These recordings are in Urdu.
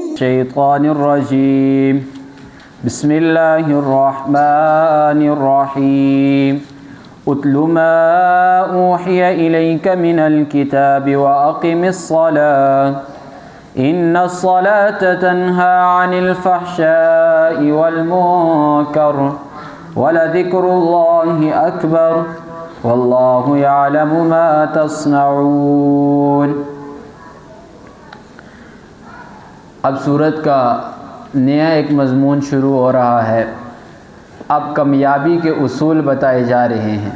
الشيطان الرجيم بسم الله الرحمن الرحيم اتل ما أوحي إليك من الكتاب وأقم الصلاة إن الصلاة تنهى عن الفحشاء والمنكر ولذكر الله أكبر والله يعلم ما تصنعون۔ اب سورت کا نیا ایک مضمون شروع ہو رہا ہے۔ اب کامیابی کے اصول بتائے جا رہے ہیں۔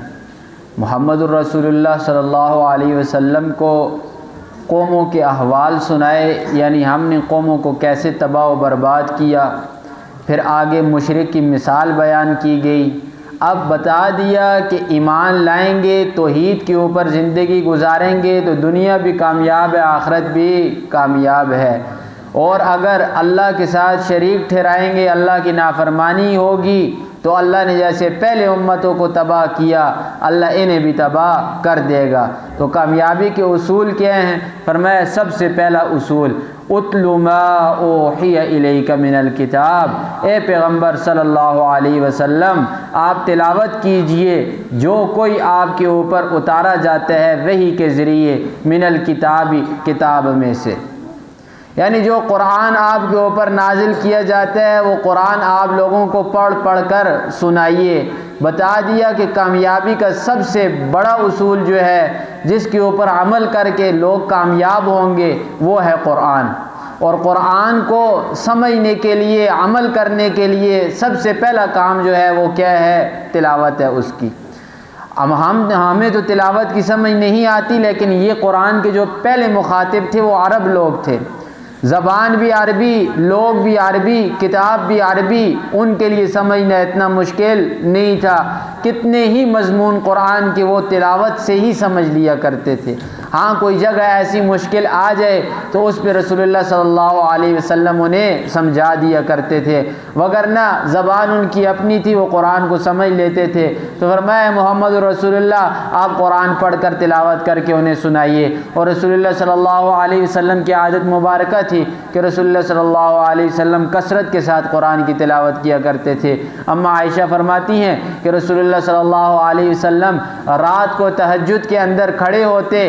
محمد الرسول اللہ صلی اللہ علیہ وسلم کو قوموں کے احوال سنائے، یعنی ہم نے قوموں کو کیسے تباہ و برباد کیا۔ پھر آگے مشرک کی مثال بیان کی گئی۔ اب بتا دیا کہ ایمان لائیں گے، توحید کے اوپر زندگی گزاریں گے تو دنیا بھی کامیاب ہے، آخرت بھی کامیاب ہے، اور اگر اللہ کے ساتھ شریک ٹھہرائیں گے، اللہ کی نافرمانی ہوگی تو اللہ نے جیسے پہلے امتوں کو تباہ کیا اللہ انہیں بھی تباہ کر دے گا۔ تو کامیابی کے اصول کیا ہیں؟ فرمایا سب سے پہلا اصول اتل ما اوحی الیک من الکتاب، اے پیغمبر صلی اللہ علیہ وسلم آپ تلاوت کیجئے جو کوئی آپ کے اوپر اتارا جاتا ہے وحی کے ذریعے، من الکتاب کتاب میں سے، یعنی جو قرآن آپ کے اوپر نازل کیا جاتا ہے وہ قرآن آپ لوگوں کو پڑھ پڑھ کر سنائیے۔ بتا دیا کہ کامیابی کا سب سے بڑا اصول جو ہے جس کے اوپر عمل کر کے لوگ کامیاب ہوں گے وہ ہے قرآن، اور قرآن کو سمجھنے کے لیے عمل کرنے کے لیے سب سے پہلا کام جو ہے وہ کیا ہے؟ تلاوت ہے اس کی۔ اب ہمیں تو تلاوت کی سمجھ نہیں آتی، لیکن یہ قرآن کے جو پہلے مخاطب تھے وہ عرب لوگ تھے، زبان بھی عربی، لوگ بھی عربی، کتاب بھی عربی، ان کے لیے سمجھنا اتنا مشکل نہیں تھا۔ کتنے ہی مضمون قرآن کے وہ تلاوت سے ہی سمجھ لیا کرتے تھے۔ ہاں کوئی جگہ ایسی مشکل آ جائے تو اس پہ رسول اللہ صلی اللہ علیہ وسلم انہیں سمجھا دیا کرتے تھے، وگرنہ زبان ان کی اپنی تھی، وہ قرآن کو سمجھ لیتے تھے۔ تو فرمایا محمد رسول اللہ آپ قرآن پڑھ کر تلاوت کر کے انہیں سنائیے۔ اور رسول اللہ صلی اللہ علیہ وسلم کی عادت مبارکہ تھی کہ رسول اللہ صلی اللہ علیہ وسلم کثرت کے ساتھ قرآن کی تلاوت کیا کرتے تھے۔ اما عائشہ فرماتی ہیں کہ رسول اللہ صلی اللہ علیہ وسلم رات کو تہجد کے اندر کھڑے ہوتے،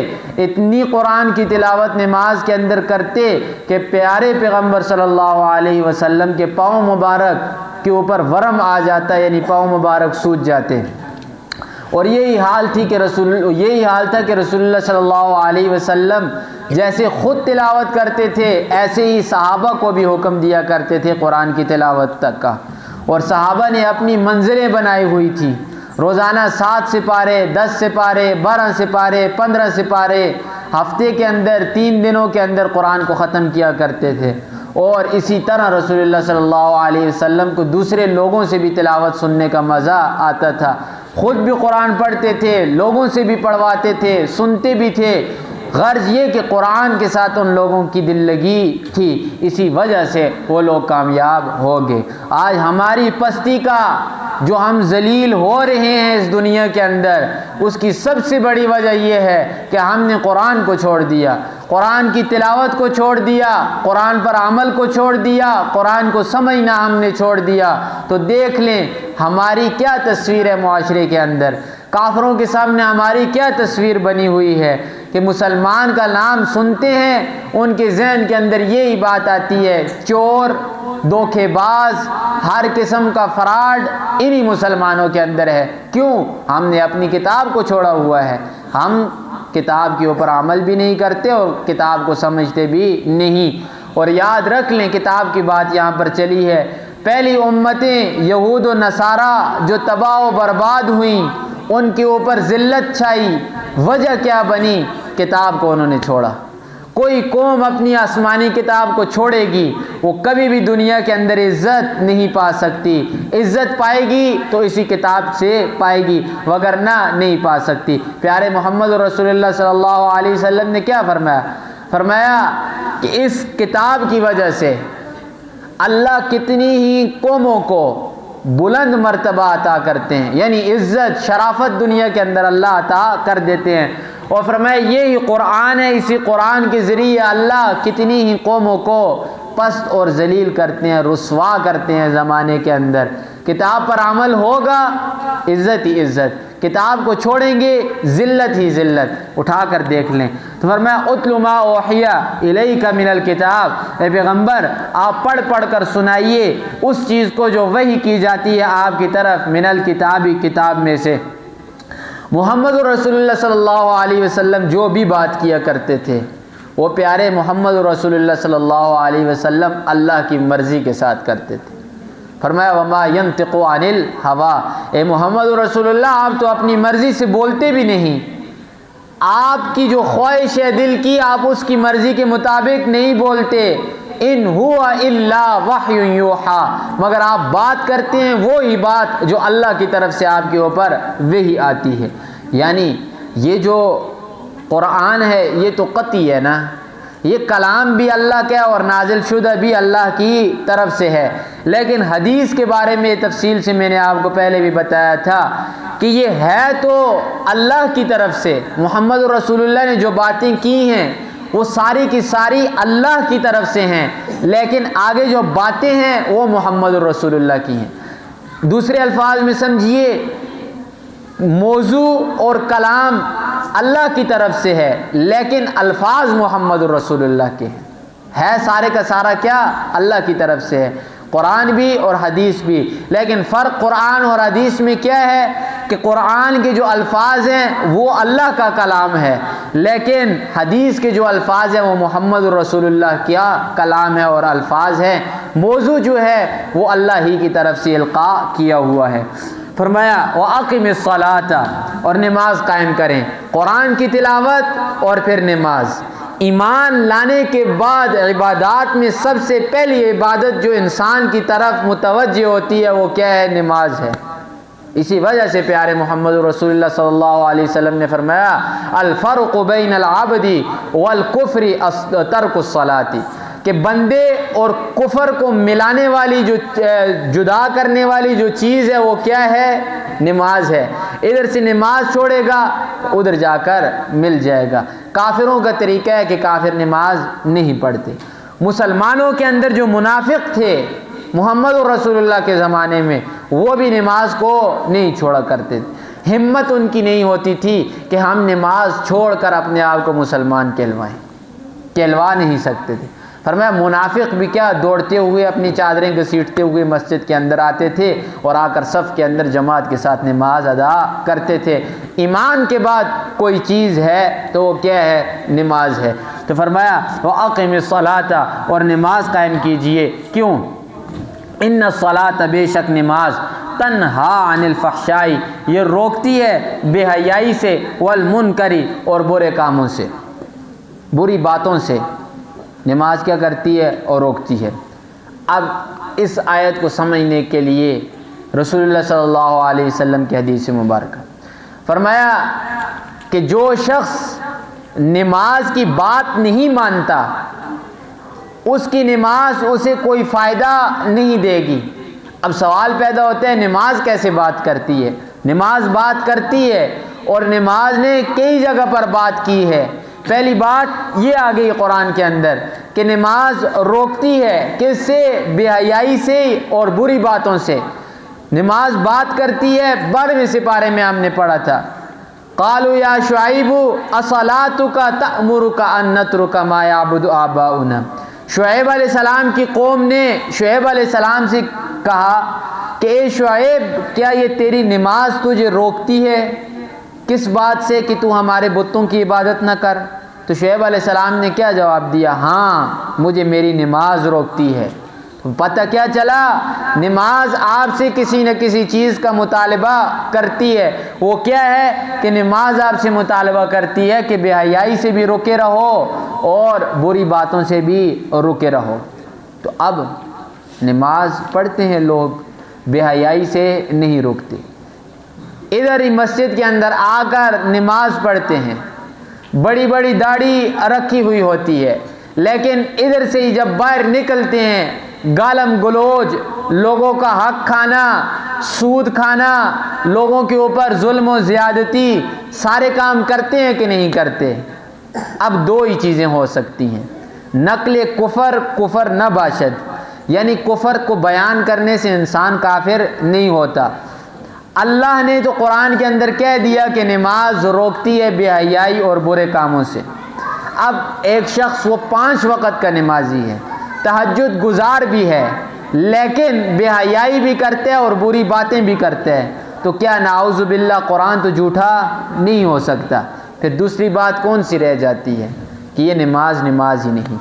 اتنی قرآن کی تلاوت نماز کے اندر کرتے کہ پیارے پیغمبر صلی اللہ علیہ وسلم کے پاؤں مبارک کے اوپر ورم آ جاتا، یعنی پاؤں مبارک سوج جاتے۔ اور یہی حال تھا کہ رسول اللہ صلی اللہ علیہ وسلم جیسے خود تلاوت کرتے تھے ایسے ہی صحابہ کو بھی حکم دیا کرتے تھے قرآن کی تلاوت تک کا، اور صحابہ نے اپنی منزلیں بنائی ہوئی تھی۔ روزانہ 7 سپارے، 10 سپارے، 12 سپارے، 15 سپارے، ہفتے کے اندر 3 دنوں کے اندر قرآن کو ختم کیا کرتے تھے۔ اور اسی طرح رسول اللہ صلی اللہ علیہ وسلم کو دوسرے لوگوں سے بھی تلاوت سننے کا مزہ آتا تھا، خود بھی قرآن پڑھتے تھے، لوگوں سے بھی پڑھواتے تھے، سنتے بھی تھے۔ غرض یہ کہ قرآن کے ساتھ ان لوگوں کی دل لگی تھی، اسی وجہ سے وہ لوگ کامیاب ہو گئے۔ آج ہماری پستی کا جو ہم ذلیل ہو رہے ہیں اس دنیا کے اندر، اس کی سب سے بڑی وجہ یہ ہے کہ ہم نے قرآن کو چھوڑ دیا، قرآن کی تلاوت کو چھوڑ دیا، قرآن پر عمل کو چھوڑ دیا، قرآن کو سمجھنا ہم نے چھوڑ دیا۔ تو دیکھ لیں ہماری کیا تصویر ہے معاشرے کے اندر، کافروں کے سامنے ہماری کیا تصویر بنی ہوئی ہے کہ مسلمان کا نام سنتے ہیں ان کے ذہن کے اندر یہی بات آتی ہے چور، دھوکے باز، ہر قسم کا فراڈ انہی مسلمانوں کے اندر ہے۔ کیوں؟ ہم نے اپنی کتاب کو چھوڑا ہوا ہے، ہم کتاب کے اوپر عمل بھی نہیں کرتے اور کتاب کو سمجھتے بھی نہیں۔ اور یاد رکھ لیں کتاب کی بات یہاں پر چلی ہے، پہلی امتیں یہود و نصارہ جو تباہ و برباد ہوئیں ان کے اوپر ذلت چھائی، وجہ کیا بنی؟ کتاب کو انہوں نے چھوڑا۔ کوئی قوم اپنی آسمانی کتاب کو چھوڑے گی وہ کبھی بھی دنیا کے اندر عزت نہیں پا سکتی، عزت پائے گی تو اسی کتاب سے پائے گی وگرنہ نہیں پا سکتی۔ پیارے محمد رسول اللہ صلی اللہ علیہ وسلم نے کیا فرمایا کہ اس کتاب کی وجہ سے اللہ کتنی ہی قوموں کو بلند مرتبہ عطا کرتے ہیں، یعنی عزت شرافت دنیا کے اندر اللہ عطا کر دیتے ہیں۔ اور فرمایا یہی قرآن ہے، اسی قرآن کے ذریعے اللہ کتنی ہی قوموں کو پست اور ذلیل کرتے ہیں، رسوا کرتے ہیں زمانے کے اندر۔ کتاب پر عمل ہوگا عزت ہی عزت، کتاب کو چھوڑیں گے ذلت ہی ذلت۔ اٹھا کر دیکھ لیں تو فرمایا اتل ما اوحی الیک من الکتاب، اے پیغمبر آپ پڑھ پڑھ کر سنائیے اس چیز کو جو وحی کی جاتی ہے آپ کی طرف، من الکتابی کتاب میں سے۔ محمد رسول اللہ صلی اللہ علیہ وسلم جو بھی بات کیا کرتے تھے وہ پیارے محمد رسول اللہ صلی اللہ علیہ وسلم اللہ کی مرضی کے ساتھ کرتے تھے۔ فرمایا وما ينطق عن الهوى، اے محمد رسول اللہ آپ تو اپنی مرضی سے بولتے بھی نہیں، آپ کی جو خواہش ہے دل کی آپ اس کی مرضی کے مطابق نہیں بولتے۔ ان هو الا وحی یوحی، مگر آپ بات کرتے ہیں وہی بات جو اللہ کی طرف سے آپ کے اوپر وحی آتی ہے۔ یعنی یہ جو قرآن ہے یہ تو قطعی ہے نا، یہ کلام بھی اللہ کا ہے اور نازل شدہ بھی اللہ کی طرف سے ہے، لیکن حدیث کے بارے میں تفصیل سے میں نے آپ کو پہلے بھی بتایا تھا کہ یہ ہے تو اللہ کی طرف سے۔ محمد رسول اللہ نے جو باتیں کی ہیں وہ ساری کی ساری اللہ کی طرف سے ہیں، لیکن آگے جو باتیں ہیں وہ محمد رسول اللہ کی ہیں۔ دوسرے الفاظ میں سمجھیے موضوع اور کلام اللہ کی طرف سے ہے لیکن الفاظ محمد رسول اللہ کے ہیں، ہے سارے کا سارا کیا اللہ کی طرف سے ہے، قرآن بھی اور حدیث بھی۔ لیکن فرق قرآن اور حدیث میں کیا ہے کہ قرآن کے جو الفاظ ہیں وہ اللہ کا کلام ہے، لیکن حدیث کے جو الفاظ ہیں وہ محمد رسول اللہ کا کلام ہے اور الفاظ ہیں، موضوع جو ہے وہ اللہ ہی کی طرف سے القاء کیا ہوا ہے۔ فرمایا وَأَقِمِ الصَّلَاةَ، اور نماز قائم کریں، قرآن کی تلاوت اور پھر نماز۔ ایمان لانے کے بعد عبادات میں سب سے پہلی عبادت جو انسان کی طرف متوجہ ہوتی ہے وہ کیا ہے؟ نماز ہے۔ اسی وجہ سے پیارے محمد رسول اللہ صلی اللہ علیہ وسلم نے فرمایا الفرق بین العبد والکفر ترک الصلاۃ، کہ بندے اور کفر کو ملانے والی جو جدا کرنے والی جو چیز ہے وہ کیا ہے؟ نماز ہے۔ ادھر سے نماز چھوڑے گا ادھر جا کر مل جائے گا۔ کافروں کا طریقہ ہے کہ کافر نماز نہیں پڑھتے۔ مسلمانوں کے اندر جو منافق تھے محمد رسول اللہ کے زمانے میں وہ بھی نماز کو نہیں چھوڑا کرتے تھے، ہمت ان کی نہیں ہوتی تھی کہ ہم نماز چھوڑ کر اپنے آپ کو مسلمان کہلوائیں، کہلوا نہیں سکتے تھے۔ فرمایا منافق بھی کیا دوڑتے ہوئے اپنی چادریں گھسیٹتے ہوئے مسجد کے اندر آتے تھے اور آ کر صف کے اندر جماعت کے ساتھ نماز ادا کرتے تھے۔ ایمان کے بعد کوئی چیز ہے تو وہ کیا ہے؟ نماز ہے۔ تو فرمایا وَأَقِمِ الصَّلَاةَ، اور نماز قائم کیجئے۔ کیوں؟ ان الصلاۃ، بے شک نماز، تنہا عن الفحشاء، یہ روکتی ہے بے حیائی سے، والمنکر، اور برے کاموں سے، بری باتوں سے۔ نماز کیا کرتی ہے؟ اور روکتی ہے۔ اب اس آیت کو سمجھنے کے لیے رسول اللہ صلی اللہ علیہ وسلم کی حدیث مبارکہ فرمایا کہ جو شخص نماز کی بات نہیں مانتا اس کی نماز اسے کوئی فائدہ نہیں دے گی۔ اب سوال پیدا ہوتا ہے نماز کیسے بات کرتی ہے؟ نماز بات کرتی ہے اور نماز نے کئی جگہ پر بات کی ہے۔ پہلی بات یہ آ گئی قرآن کے اندر کہ نماز روکتی ہے، کس سے؟ بے حیائی سے اور بری باتوں سے۔ نماز بات کرتی ہے، 12ویں سپارے میں ہم نے پڑھا تھا قالوا یا شعیب اصلاتک تأمرک ان نترک ما یعبد آباؤنا، شعیب علیہ السلام کی قوم نے شعیب علیہ السلام سے کہا کہ اے شعیب کیا یہ تیری نماز تجھے روکتی ہے کس بات سے کہ تو ہمارے بتوں کی عبادت نہ کر؟ تو شعیب علیہ السلام نے کیا جواب دیا؟ ہاں مجھے میری نماز روکتی ہے۔ پتہ کیا چلا؟ نماز آپ سے کسی نہ کسی چیز کا مطالبہ کرتی ہے۔ وہ کیا ہے کہ نماز آپ سے مطالبہ کرتی ہے کہ بے حیائی سے بھی رکے رہو اور بری باتوں سے بھی رکے رہو۔ تو اب نماز پڑھتے ہیں لوگ، بے حیائی سے نہیں رکتے، ادھر ہی مسجد کے اندر آ کر نماز پڑھتے ہیں، بڑی بڑی داڑھی رکھی ہوئی ہوتی ہے، لیکن ادھر سے ہی جب باہر نکلتے ہیں گالم گلوچ، لوگوں کا حق کھانا، سود کھانا، لوگوں کے اوپر ظلم و زیادتی، سارے کام کرتے ہیں کہ نہیں کرتے؟ اب دو ہی چیزیں ہو سکتی ہیں، نقل کفر، کفر نہ باشد، یعنی کفر کو بیان کرنے سے انسان کافر نہیں ہوتا۔ اللہ نے تو قرآن کے اندر کہہ دیا کہ نماز روکتی ہے بے حیائی اور برے کاموں سے۔ اب ایک شخص وہ 5 وقت کا نمازی ہے، تہجد گزار بھی ہے، لیکن بے حیائی بھی کرتا ہے اور بری باتیں بھی کرتا ہے، تو کیا نعوذ باللہ قرآن تو جھوٹا نہیں ہو سکتا؟ پھر دوسری بات کون سی رہ جاتی ہے کہ یہ نماز ہی نہیں۔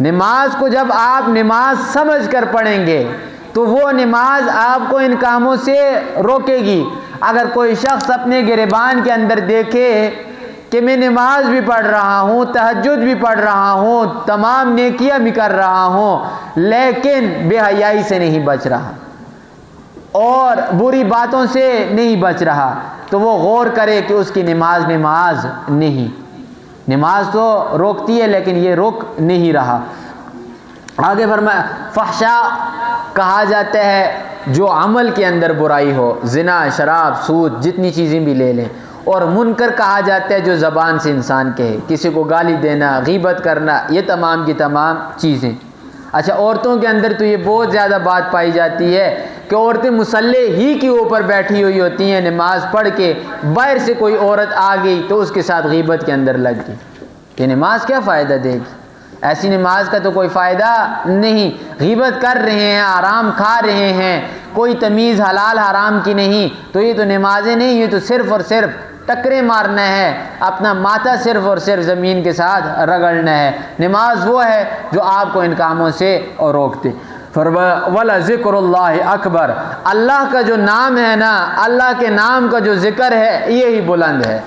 نماز کو جب آپ نماز سمجھ کر پڑھیں گے تو وہ نماز آپ کو ان کاموں سے روکے گی۔ اگر کوئی شخص اپنے گریبان کے اندر دیکھے کہ میں نماز بھی پڑھ رہا ہوں، تہجد بھی پڑھ رہا ہوں، تمام نیکیاں بھی کر رہا ہوں، لیکن بے حیائی سے نہیں بچ رہا اور بری باتوں سے نہیں بچ رہا، تو وہ غور کرے کہ اس کی نماز نہیں۔ نماز تو روکتی ہے لیکن یہ روک نہیں رہا۔ آگے فرمایا فحشاء کہا جاتا ہے جو عمل کے اندر برائی ہو، زنا، شراب، سود، جتنی چیزیں بھی لے لیں، اور منکر کہا جاتا ہے جو زبان سے انسان کہے، کسی کو گالی دینا، غیبت کرنا، یہ تمام کی تمام چیزیں۔ اچھا، عورتوں کے اندر تو یہ بہت زیادہ بات پائی جاتی ہے کہ عورتیں مصلی ہی کے اوپر بیٹھی ہوئی ہوتی ہیں نماز پڑھ کے، باہر سے کوئی عورت آ گئی تو اس کے ساتھ غیبت کے اندر لگ گئی۔ یہ نماز کیا فائدہ دے گی؟ ایسی نماز کا تو کوئی فائدہ نہیں۔ غیبت کر رہے ہیں، آرام کھا رہے ہیں، کوئی تمیز حلال حرام کی نہیں، تو یہ تو نمازیں نہیں، یہ تو صرف اور صرف ٹکرے مارنا ہے، اپنا ماتھا صرف اور صرف زمین کے ساتھ رگڑنا ہے۔ نماز وہ ہے جو آپ کو ان کاموں سے روکتے۔ وَلَا ذِكْرُ اللَّهِ اکبر، اللہ کا جو نام ہے نا، اللہ کے نام کا جو ذکر ہے یہی بلند ہے،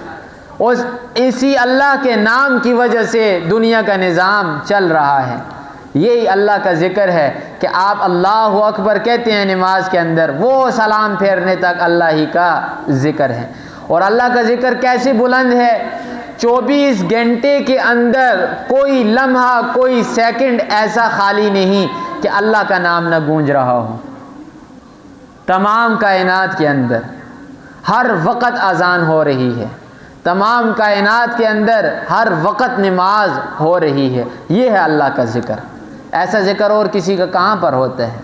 اسی اللہ کے نام کی وجہ سے دنیا کا نظام چل رہا ہے۔ یہی اللہ کا ذکر ہے کہ آپ اللہ اکبر کہتے ہیں نماز کے اندر، وہ سلام پھیرنے تک اللہ ہی کا ذکر ہے۔ اور اللہ کا ذکر کیسے بلند ہے؟ 24 گھنٹے کے اندر کوئی لمحہ، کوئی سیکنڈ ایسا خالی نہیں کہ اللہ کا نام نہ گونج رہا ہو۔ تمام کائنات کے اندر ہر وقت اذان ہو رہی ہے، تمام کائنات کے اندر ہر وقت نماز ہو رہی ہے۔ یہ ہے اللہ کا ذکر۔ ایسا ذکر اور کسی کا کہاں پر ہوتا ہے؟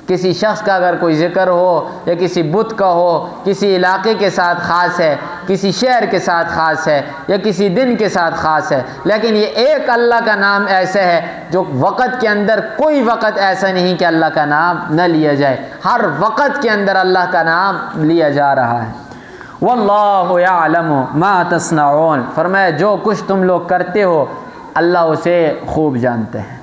کسی شخص کا اگر کوئی ذکر ہو یا کسی بت کا ہو، کسی علاقے کے ساتھ خاص ہے، کسی شہر کے ساتھ خاص ہے، یا کسی دن کے ساتھ خاص ہے، لیکن یہ ایک اللہ کا نام ایسا ہے جو وقت کے اندر کوئی وقت ایسا نہیں کہ اللہ کا نام نہ لیا جائے، ہر وقت کے اندر اللہ کا نام لیا جا رہا ہے۔ واللہ یعلم ما تصنعون، فرمایا جو کچھ تم لوگ کرتے ہو اللہ اسے خوب جانتے ہیں۔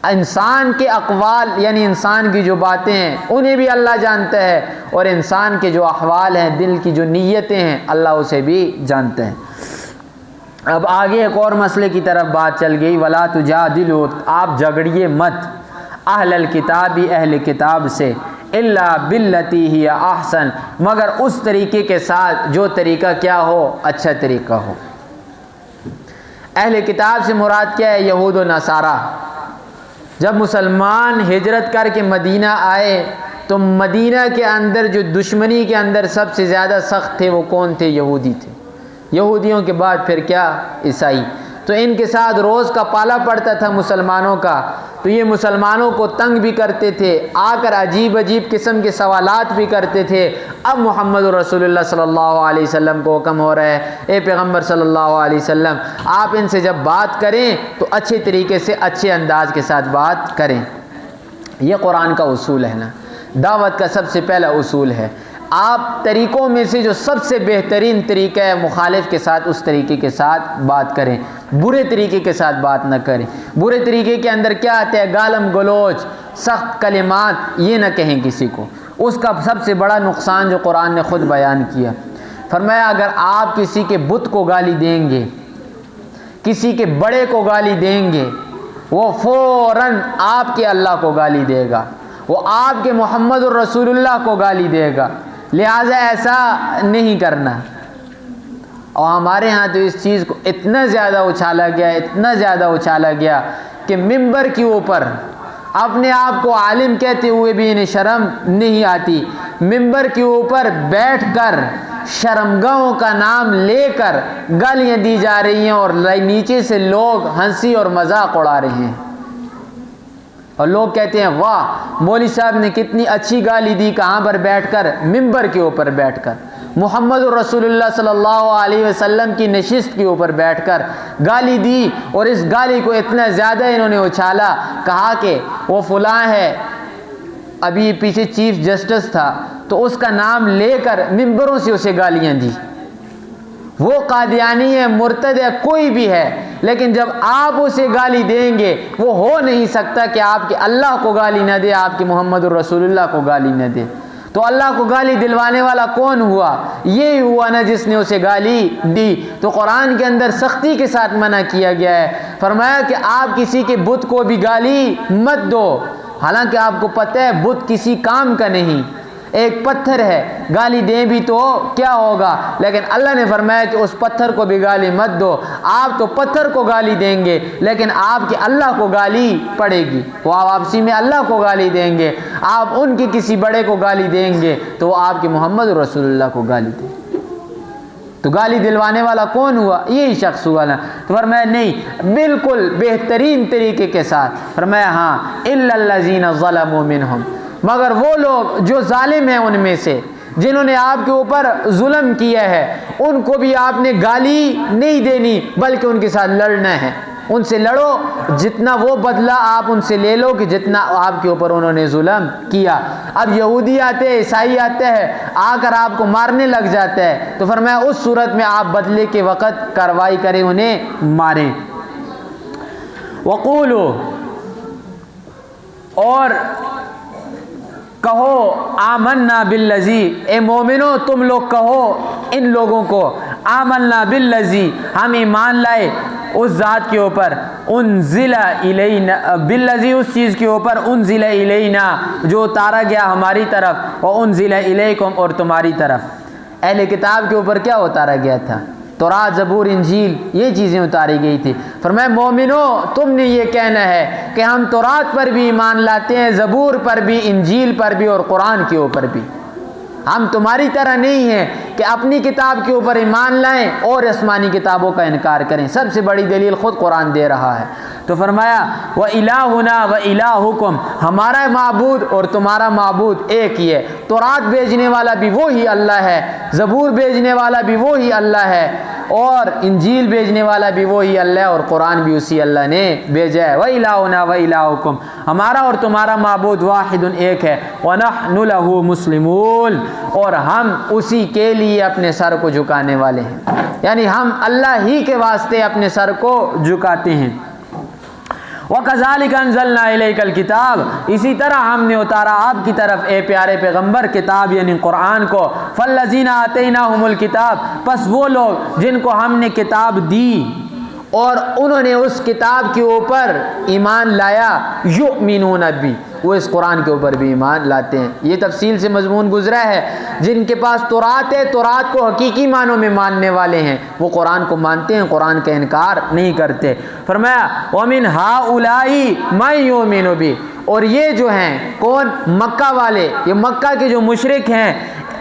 انسان کے اقوال یعنی انسان کی جو باتیں ہیں انہیں بھی اللہ جانتا ہے، اور انسان کے جو احوال ہیں، دل کی جو نیتیں ہیں، اللہ اسے بھی جانتے ہیں۔ اب آگے ایک اور مسئلے کی طرف بات چل گئی، ولا تجادلوا، آپ جھگڑیے مت، اہل الکتاب، اہل کتاب سے، الا باللتی ہی احسن، مگر اس طریقے کے ساتھ جو طریقہ کیا ہو، اچھا طریقہ ہو۔ اہل کتاب سے مراد کیا ہے؟ یہود و نصارہ۔ جب مسلمان ہجرت کر کے مدینہ آئے تو مدینہ کے اندر جو دشمنی کے اندر سب سے زیادہ سخت تھے وہ کون تھے؟ یہودی تھے۔ یہودیوں کے بعد پھر کیا؟ عیسائی۔ تو ان کے ساتھ روز کا پالا پڑتا تھا مسلمانوں کا، تو یہ مسلمانوں کو تنگ بھی کرتے تھے، آ کر عجیب عجیب قسم کے سوالات بھی کرتے تھے۔ اب محمد رسول اللہ صلی اللہ علیہ وسلم کو حکم ہو رہا ہے، اے پیغمبر صلی اللہ علیہ وسلم، آپ ان سے جب بات کریں تو اچھے طریقے سے، اچھے انداز کے ساتھ بات کریں۔ یہ قرآن کا اصول ہے نا، دعوت کا سب سے پہلا اصول ہے۔ آپ طریقوں میں سے جو سب سے بہترین طریقہ ہے، مخالف کے ساتھ اس طریقے کے ساتھ بات کریں، برے طریقے کے ساتھ بات نہ کریں۔ برے طریقے کے اندر کیا آتا ہے؟ گالم گلوچ، سخت کلمات، یہ نہ کہیں کسی کو۔ اس کا سب سے بڑا نقصان جو قرآن نے خود بیان کیا، فرمایا اگر آپ کسی کے بت کو گالی دیں گے، کسی کے بڑے کو گالی دیں گے، وہ فوراً آپ کے اللہ کو گالی دے گا، وہ آپ کے محمد الرسول اللہ کو گالی دے گا، لہٰذا ایسا نہیں کرنا۔ اور ہمارے ہاں تو اس چیز کو اتنا زیادہ اچھالا گیا، اتنا زیادہ اچھالا گیا کہ ممبر کے اوپر اپنے آپ کو عالم کہتے ہوئے بھی انہیں شرم نہیں آتی، ممبر کے اوپر بیٹھ کر شرمگاہوں کا نام لے کر گالیاں دی جا رہی ہیں اور نیچے سے لوگ ہنسی اور مذاق اڑا رہے ہیں، اور لوگ کہتے ہیں واہ مولوی صاحب نے کتنی اچھی گالی دی، کہاں پر بیٹھ کر؟ ممبر کے اوپر بیٹھ کر، محمد رسول اللہ صلی اللہ علیہ وسلم کی نشست کے اوپر بیٹھ کر گالی دی، اور اس گالی کو اتنا زیادہ انہوں نے اچھالا، کہا کہ وہ فلاں ہے، ابھی پیچھے چیف جسٹس تھا تو اس کا نام لے کر ممبروں سے اسے گالیاں دی، وہ قادیانی ہے، مرتد ہے، کوئی بھی ہے، لیکن جب آپ اسے گالی دیں گے وہ ہو نہیں سکتا کہ آپ کے اللہ کو گالی نہ دے، آپ کے محمد الرسول اللہ کو گالی نہ دے۔ تو اللہ کو گالی دلوانے والا کون ہوا؟ یہی ہوا نا جس نے اسے گالی دی۔ تو قرآن کے اندر سختی کے ساتھ منع کیا گیا ہے، فرمایا کہ آپ کسی کے بت کو بھی گالی مت دو، حالانکہ آپ کو پتہ ہے بت کسی کام کا نہیں، ایک پتھر ہے، گالی دیں بھی تو کیا ہوگا، لیکن اللہ نے فرمایا کہ اس پتھر کو بھی گالی مت دو۔ آپ تو پتھر کو گالی دیں گے لیکن آپ کے اللہ کو گالی پڑے گی، وہ آپسی میں اللہ کو گالی دیں گے، آپ ان کے کسی بڑے کو گالی دیں گے تو وہ آپ کے محمد رسول اللہ کو گالی دیں گے۔ تو گالی دلوانے والا کون ہوا؟ یہی شخص ہوا نا۔ تو فرمایا نہیں، بالکل بہترین طریقے کے ساتھ فرمایا ہاں الا الذین ظلموا منہم، مگر وہ لوگ جو ظالم ہیں ان میں سے، جنہوں نے آپ کے اوپر ظلم کیا ہے، ان کو بھی آپ نے گالی نہیں دینی بلکہ ان کے ساتھ لڑنا ہے، ان سے لڑو، جتنا وہ بدلہ آپ ان سے لے لو کہ جتنا آپ کے اوپر انہوں نے ظلم کیا۔ اب یہودی آتے ہیں، عیسائی آتے ہیں، آ کر آپ کو مارنے لگ جاتا ہے، تو فرمایا اس صورت میں آپ بدلے کے وقت کارروائی کریں، انہیں ماریں۔ وقولو، اور کہو آمنا بالذی، اے مومنو تم لوگ کہو ان لوگوں کو، آمنا بالذی، ہم ایمان لائے اس ذات کے اوپر، انزل الینا، بالذی اس چیز کے اوپر، انزل الینا جو اتارا گیا ہماری طرف، وانزل الیکم اور تمہاری طرف۔ اہل کتاب کے اوپر کیا اتارا گیا تھا؟ تورات، زبور، انجیل، یہ چیزیں اتاری گئی تھی۔ فرمایا مومنو تم نے یہ کہنا ہے کہ ہم تورات پر بھی ایمان لاتے ہیں، زبور پر بھی، انجیل پر بھی اور قرآن کے اوپر بھی، ہم تمہاری طرح نہیں ہیں کہ اپنی کتاب کے اوپر ایمان لائیں اور آسمانی کتابوں کا انکار کریں۔ سب سے بڑی دلیل خود قرآن دے رہا ہے۔ تو فرمایا وَإِلَٰهُنَا وَإِلَٰهُكُمْ، ہمارا معبود اور تمہارا معبود ایک ہی ہے۔ تورات بھیجنے والا بھی وہی اللہ ہے، زبور بھیجنے والا بھی وہی اللہ ہے، اور انجیل بھیجنے والا بھی وہی اللہ ہے، اور قرآن بھی اسی اللہ نے بھیجا ہے۔ وَإِلَٰهُنَا وَإِلَٰهُكُمْ، ہمارا اور تمہارا معبود واحد ایک ہے، وَنَحْنُ لَهُ مُسْلِمُونَ، اور ہم اسی کے لیے اپنے سر کو جھکانے والے ہیں، یعنی ہم اللہ ہی کے واسطے اپنے سر کو جھکاتے ہیں۔ وَكَذَلِكَ أَنزَلْنَا إِلَيْكَ الْكِتَابَ، اسی طرح ہم نے اتارا آپ کی طرف اے پیارے پیغمبر کتاب یعنی قرآن کو۔ فَالَّذِينَ آتَيْنَاهُمُ الْكِتَابَ، پس وہ لوگ جن کو ہم نے کتاب دی اور انہوں نے اس کتاب کے اوپر ایمان لایا، یؤمنون بھی، وہ اس قرآن کے اوپر بھی ایمان لاتے ہیں۔ یہ تفصیل سے مضمون گزرا ہے۔ جن کے پاس تورات ہے، تورات کو حقیقی معنوں میں ماننے والے ہیں، وہ قرآن کو مانتے ہیں، قرآن کا انکار نہیں کرتے۔ فرمایا وَمِنْ هَؤُلَاءِ مَن يُؤْمِنُ بِهِ، اور یہ جو ہیں کون؟ مکہ والے، یہ مکہ کے جو مشرک ہیں،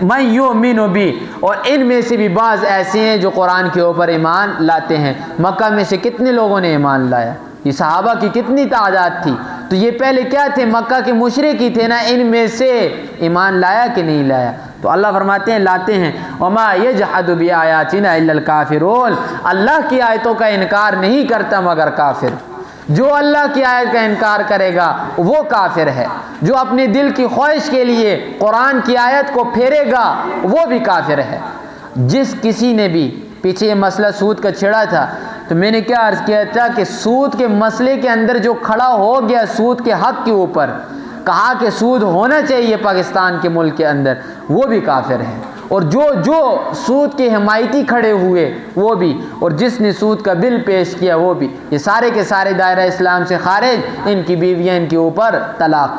من یؤمن بی، اور ان میں سے بھی بعض ایسے ہیں جو قرآن کے اوپر ایمان لاتے ہیں۔ مکہ میں سے کتنے لوگوں نے ایمان لایا؟ یہ صحابہ کی کتنی تعداد تھی؟ تو یہ پہلے کیا تھے؟ مکہ کے مشرک ہی تھے نا، ان میں سے ایمان لایا کہ نہیں لایا؟ تو اللہ فرماتے ہیں لاتے ہیں۔ وما یجحد بآیاتنا الا الکافرون، اللہ کی آیتوں کا انکار نہیں کرتا مگر کافر۔ جو اللہ کی آیت کا انکار کرے گا وہ کافر ہے، جو اپنے دل کی خواہش کے لیے قرآن کی آیت کو پھیرے گا وہ بھی کافر ہے۔ جس کسی نے بھی، پیچھے یہ مسئلہ سود کا چھڑا تھا تو میں نے کیا عرض کیا تھا کہ سود کے مسئلے کے اندر جو کھڑا ہو گیا سود کے حق کے اوپر، کہا کہ سود ہونا چاہیے پاکستان کے ملک کے اندر، وہ بھی کافر ہے۔ اور جو سود کے حمایتی کھڑے ہوئے وہ بھی، اور جس نے سود کا بل پیش کیا وہ بھی، یہ سارے کے سارے دائرہ اسلام سے خارج، ان کی بیویاں، ان کے اوپر طلاق۔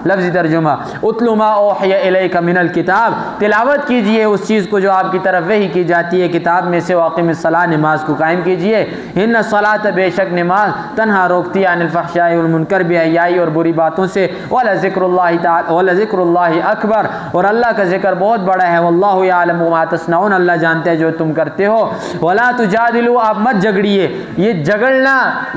لفظی ترجمہ اتلو ما اوحی الیک من الکتاب، تلاوت کیجئے اس چیز کو جو آپ کی طرف وحی کی جاتی ہے کتاب میں سے، واقم الصلاۃ، نماز کو قائم کیجئے، ان الصلاۃ، بے شک نماز، تنہا روکتی ہے عن الفحشاء والمنکر، بے حیائی اور بری باتوں سے، ولذکر اللہ تعالی، ولذکر اللہ اکبر، اور اللہ کا ذکر بہت بڑا ہے، واللہ یعلم ما تصنعون، اللہ جانتے ہیں جو تم کرتے ہو، ولا تجادلوا، آپ مت جھگڑیے، یہ جھگڑنا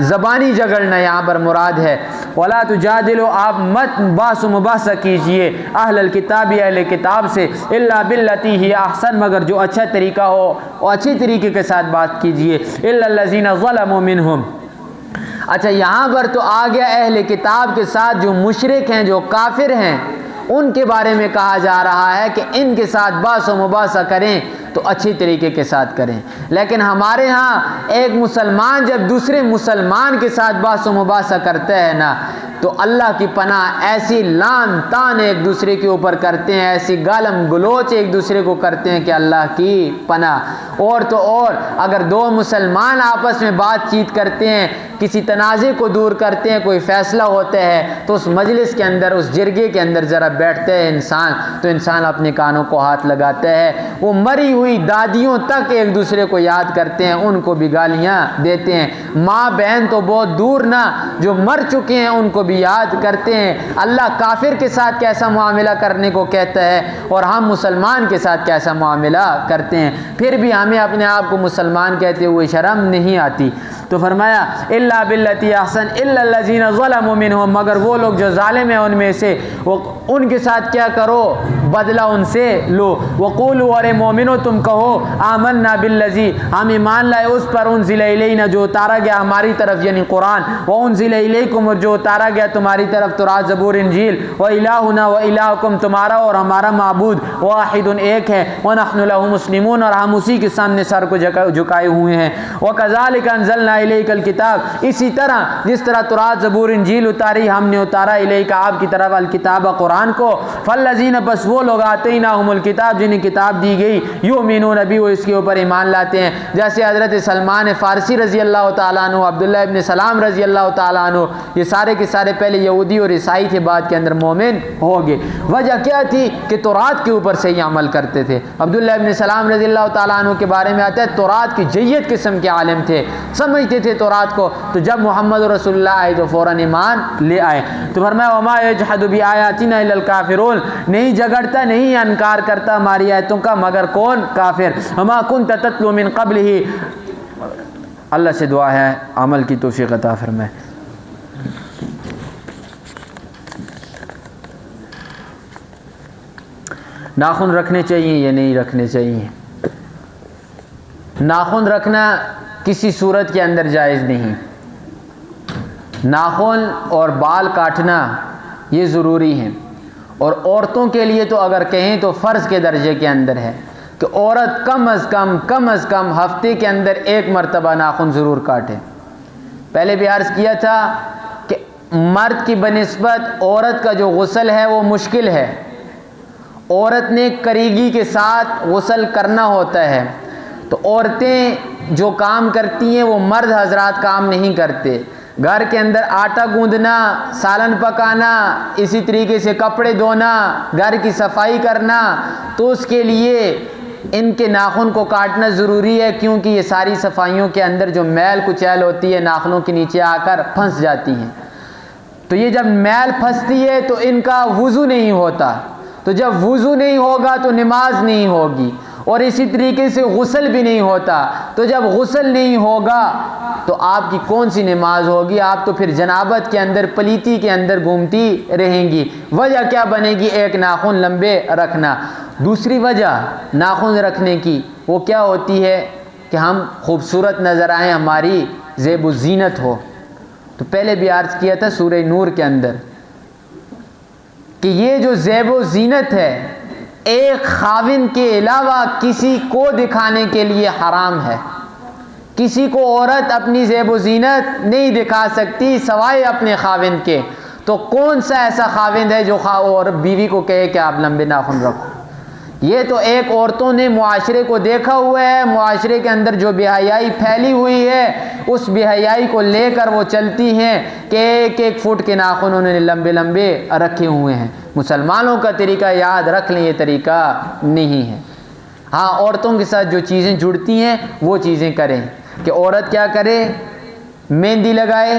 زبانی جھگڑنا یہاں پر مراد ہے، ولا تجادلوا، آپ مت باس و مباحثہ کیجئے، اہل الکتاب، اہل کتاب سے، الا باللتی ہی احسن، مگر جو اچھا طریقہ ہو اور اچھی طریقے کے ساتھ بات کیجئے، الا الذین ظلموا منہم۔ اچھا یہاں پر تو آ گیا اہل کتاب کے ساتھ جو مشرک ہیں، جو کافر ہیں، ان کے بارے میں کہا جا رہا ہے کہ ان کے ساتھ باس و مباحثہ کریں تو اچھی طریقے کے ساتھ کریں، لیکن ہمارے ہاں ایک مسلمان جب دوسرے مسلمان کے ساتھ باس و مباحثہ کرتا ہے نا، تو اللہ کی پناہ ایسی لان تان ایک دوسرے کے اوپر کرتے ہیں، ایسی گالم گلوچ ایک دوسرے کو کرتے ہیں کہ اللہ کی پناہ۔ اور تو اور اگر دو مسلمان آپس میں بات چیت کرتے ہیں، کسی تنازع کو دور کرتے ہیں، کوئی فیصلہ ہوتا ہے، تو اس مجلس کے اندر، اس جرگے کے اندر ذرا بیٹھتے ہیں انسان، تو انسان اپنے کانوں کو ہاتھ لگاتا ہے، وہ مری ہوئی دادیوں تک ایک دوسرے کو یاد کرتے ہیں، ان کو بھی گالیاں دیتے ہیں، ماں بہن تو بہت دور نہ، جو مر چکے ہیں ان کو بھی یاد کرتے ہیں۔ اللہ کافر کے ساتھ کیسا معاملہ کرنے کو کہتا ہے اور ہم مسلمان کے ساتھ کیسا معاملہ کرتے ہیں، پھر بھی ہمیں اپنے آپ کو مسلمان کہتے ہوئے شرم نہیں آتی۔ تو فرمایا الا باللتی احسن الا الذین ظلموا منہم، مگر وہ لوگ جو ظالم ہیں ان میں سے، ان کے ساتھ کیا کرو، بدلہ ان سے لو، وقولوا، اور مومنو تم کہو، آمنا بالذی، ہم ایمان لائے اس پر، انزل الینا، جو اتارا گیا ہماری طرف یعنی قرآن، وانزل الیکم، اور جو اتارا گیا تمہاری طرف تورات زبور انجیل، والہنا والہکم، تمہارا اور ہمارا معبود واحد ایک ہے، ونحن له مسلمون، اور ہم اسی کے سامنے سر کو جھکائے ہوئے ہیں، وکذالک انزلنا الیک الکتاب، اسی طرح جس طرح تورات زبور انجیل اتاری ہم نے اتارا الیک آپ کی طرف الکتاب قرآن کو، فالذین، بس وہ لوگ آتیناہم الکتاب جنہیں کتاب دی گئی، یؤمنون بہ، وہ اس کے اوپر ایمان لاتے ہیں، جیسے حضرت سلمان فارسی رضی اللہ تعالیٰ عنہ، عبداللہ ابن سلام رضی اللہ تعالیٰ عنہ، یہ سارے کے سارے پہلے یہودی اور عیسائی تھے، بعد کے اندر مومن ہو گئے۔ وجہ کیا تھی کہ تورات کے اوپر سے یہ عمل کرتے تھے۔ عبداللہ ابن سلام رضی اللہ تعالیٰ عنہ کے بارے میں آتا ہے تورات کی جید قسم کے عالم تھے، سمجھتے تھے تورات کو، تو جب محمد رسول اللہ آئے تو فوراً ایمان لے آئے۔ تو فرمایا وما یجحد بآیاتنا الا الکافرون، نہیں جھگڑتا، نہیں انکار کرتا ہماری آیتوں کا مگر کون؟ کافر۔ وما کنت تتلو من قبلہ، اللہ سے دعا ہے عمل کی توفیق عطا فرمائے۔ ناخن رکھنے چاہیے یا نہیں رکھنے چاہیے؟ ناخن رکھنا کسی صورت کے اندر جائز نہیں، ناخن اور بال کاٹنا یہ ضروری ہیں، اور عورتوں کے لیے تو اگر کہیں تو فرض کے درجے کے اندر ہے کہ عورت کم از کم ہفتے کے اندر ایک مرتبہ ناخن ضرور کاٹے۔ پہلے بھی عرض کیا تھا کہ مرد کی بنسبت عورت کا جو غسل ہے وہ مشکل ہے، عورت نے کریگی کے ساتھ غسل کرنا ہوتا ہے، تو عورتیں جو کام کرتی ہیں وہ مرد حضرات کام نہیں کرتے۔ گھر کے اندر آٹا گوندنا، سالن پکانا، اسی طریقے سے کپڑے دھونا، گھر کی صفائی کرنا، تو اس کے لیے ان کے ناخن کو کاٹنا ضروری ہے، کیونکہ یہ ساری صفائیوں کے اندر جو میل کچیل ہوتی ہے ناخنوں کے نیچے آ کر پھنس جاتی ہیں، تو یہ جب میل پھنستی ہے تو ان کا وضو نہیں ہوتا، تو جب وضو نہیں ہوگا تو نماز نہیں ہوگی، اور اسی طریقے سے غسل بھی نہیں ہوتا، تو جب غسل نہیں ہوگا تو آپ کی کون سی نماز ہوگی؟ آپ تو پھر جنابت کے اندر، پلیتی کے اندر گھومتی رہیں گی۔ وجہ کیا بنے گی؟ ایک ناخن لمبے رکھنا۔ دوسری وجہ ناخن رکھنے کی وہ کیا ہوتی ہے کہ ہم خوبصورت نظر آئیں، ہماری زیب و زینت ہو۔ تو پہلے بھی عرض کیا تھا سورہ نور کے اندر کہ یہ جو زیب و زینت ہے ایک خاوند کے علاوہ کسی کو دکھانے کے لیے حرام ہے۔ کسی کو عورت اپنی زیب و زینت نہیں دکھا سکتی سوائے اپنے خاوند کے، تو کون سا ایسا خاوند ہے جو اور بیوی کو کہے کہ آپ لمبے ناخن رکھو؟ یہ تو ایک عورتوں نے معاشرے کو دیکھا ہوا ہے، معاشرے کے اندر جو بے حیائی پھیلی ہوئی ہے اس بے حیائی کو لے کر وہ چلتی ہیں کہ ایک ایک فٹ کے ناخن انہوں نے لمبے لمبے رکھے ہوئے ہیں۔ مسلمانوں کا طریقہ یاد رکھ لیں، یہ طریقہ نہیں ہے۔ ہاں، عورتوں کے ساتھ جو چیزیں جڑتی ہیں وہ چیزیں کریں، کہ عورت کیا کرے، مہندی لگائے،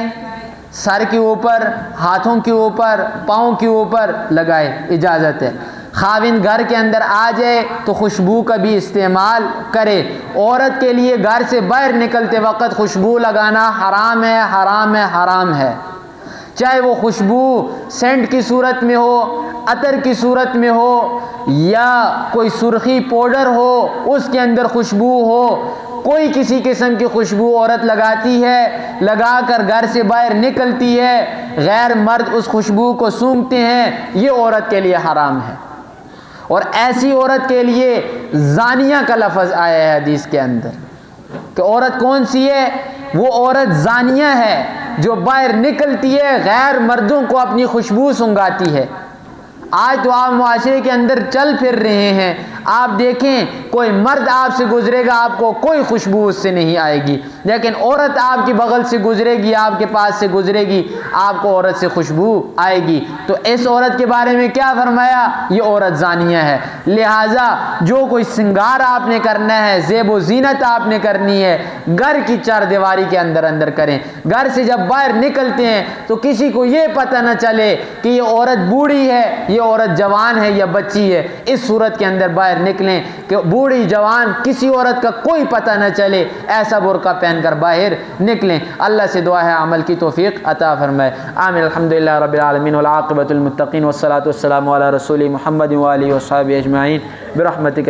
سر کے اوپر، ہاتھوں کے اوپر، پاؤں کے اوپر لگائے، اجازت ہے۔ خاوند گھر کے اندر آ جائے تو خوشبو کا بھی استعمال کرے۔ عورت کے لیے گھر سے باہر نکلتے وقت خوشبو لگانا حرام ہے، حرام ہے، حرام ہے، چاہے وہ خوشبو سینٹ کی صورت میں ہو، عطر کی صورت میں ہو، یا کوئی سرخی پاؤڈر ہو اس کے اندر خوشبو ہو۔ کوئی کسی قسم کی خوشبو عورت لگاتی ہے، لگا کر گھر سے باہر نکلتی ہے، غیر مرد اس خوشبو کو سونگھتے ہیں، یہ عورت کے لیے حرام ہے۔ اور ایسی عورت کے لیے زانیہ کا لفظ آیا ہے حدیث کے اندر، کہ عورت کون سی ہے؟ وہ عورت زانیہ ہے جو باہر نکلتی ہے، غیر مردوں کو اپنی خوشبو سنگاتی ہے۔ آج تو آپ معاشرے کے اندر چل پھر رہے ہیں، آپ دیکھیں کوئی مرد آپ سے گزرے گا آپ کو کوئی خوشبو اس سے نہیں آئے گی، لیکن عورت آپ کی بغل سے گزرے گی، آپ کے پاس سے گزرے گی، آپ کو عورت سے خوشبو آئے گی۔ تو اس عورت کے بارے میں کیا فرمایا؟ یہ عورت زانیہ ہے۔ لہٰذا جو کوئی سنگار آپ نے کرنا ہے، زیب و زینت آپ نے کرنی ہے، گھر کی چار دیواری کے اندر اندر کریں۔ گھر سے جب باہر نکلتے ہیں تو کسی کو یہ پتہ نہ چلے کہ یہ عورت بوڑھی ہے، یہ عورت جوان ہے یا بچی ہے۔ اس صورت کے اندر باہر نکلیں کہ بوڑھی جوان کسی عورت کا کوئی پتہ نہ چلے، ایسا برقع پہن کر باہر نکلیں۔ اللہ سے دعا ہے عمل کی توفیق عطا فرمائے۔ آمین۔ الحمدللہ رب العالمین والعاقبۃ للمتقین والصلاۃ والسلام علی رسول محمد وآلہ وصحبہ اجمعین برحمتک۔